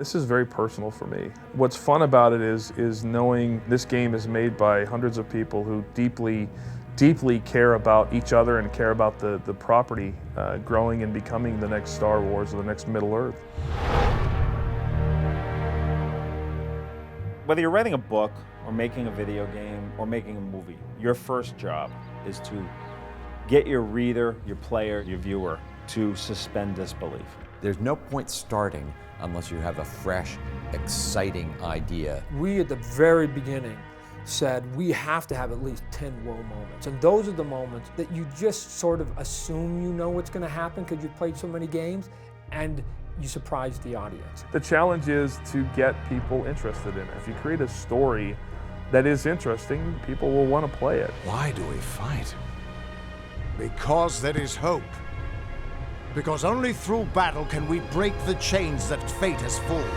This is very personal for me. What's fun about it is knowing this game is made by hundreds of people who deeply care about each other and care about the property growing and becoming the next Star Wars or the next Middle-earth. Whether you're writing a book or making a video game or making a movie, your first job is to get your reader, your player, your viewer to suspend disbelief. There's no point starting unless you have a fresh, exciting idea. We at the very beginning said we have to have at least 10 whoa moments. And those are the moments that you just sort of assume you know what's going to happen because you've played so many games and you surprise the audience. The challenge is to get people interested in it. If you create a story that is interesting, people will want to play it. Why do we fight? Because there is hope. Because only through battle can we break the chains that fate has forged.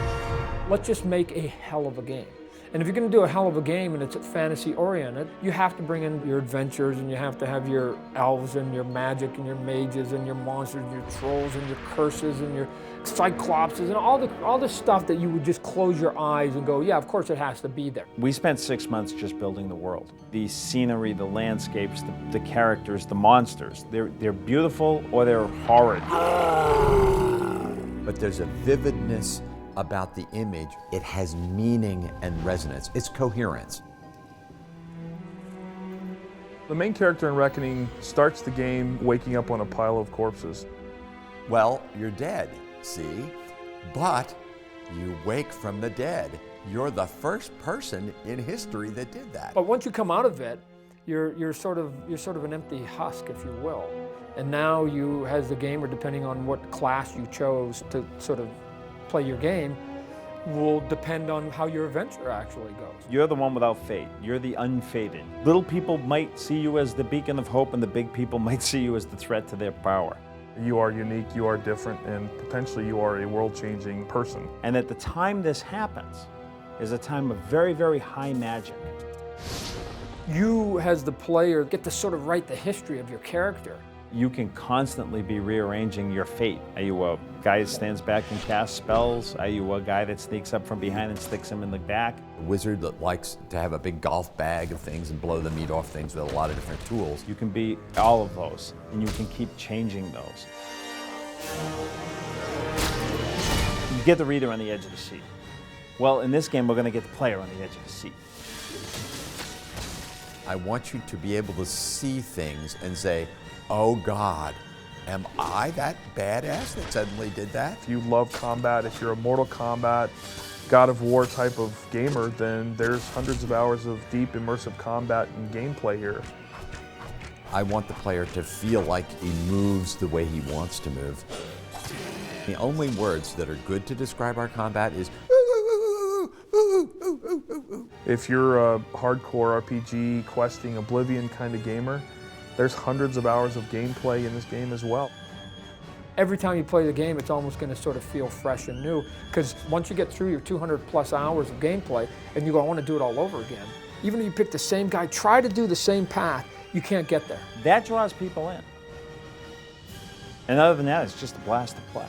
Let's just make a hell of a game. And if you're going to do a hell of a game and it's fantasy oriented, you have to bring in your adventures and you have to have your elves and your magic and your mages and your monsters and your trolls and your curses and your cyclopses and all the stuff that you would just close your eyes and go, yeah, of course it has to be there. We spent 6 months just building the world. The scenery, the landscapes, the characters, the monsters. They're beautiful or they're horrid. But there's a vividness about the image. It has meaning and resonance. It's coherence. The main character in Reckoning starts the game waking up on a pile of corpses. Well, you're dead, see? But you wake from the dead. You're the first person in history that did that. But once you come out of it, you're sort of an empty husk, if you will. And now you, as the gamer, depending on what class you chose to sort of play your game, will depend on how your adventure actually goes. You're the one without fate. You're the unfated. Little people might see you as the beacon of hope, and the big people might see you as the threat to their power. You are unique, you are different, and potentially you are a world-changing person. And at the time this happens is a time of very, very high magic. You, as the player, get to sort of write the history of your character. You can constantly be rearranging your fate. Are you a guy that stands back and casts spells? Are you a guy that sneaks up from behind and sticks him in the back? A wizard that likes to have a big golf bag of things and blow the meat off things with a lot of different tools. You can be all of those, and you can keep changing those. You get the reader on the edge of the seat. Well, in this game, we're going to get the player on the edge of the seat. I want you to be able to see things and say, oh God, am I that badass that suddenly did that? If you love combat, if you're a Mortal Kombat, God of War type of gamer, then there's hundreds of hours of deep immersive combat and gameplay here. I want the player to feel like he moves the way he wants to move. The only words that are good to describe our combat is if you're a hardcore RPG, questing, Oblivion kind of gamer, there's hundreds of hours of gameplay in this game as well. Every time you play the game, it's almost going to sort of feel fresh and new, because once you get through your 200+ hours of gameplay and you go, I want to do it all over again, even if you pick the same guy, try to do the same path, you can't get there. That draws people in. And other than that, it's just a blast to play.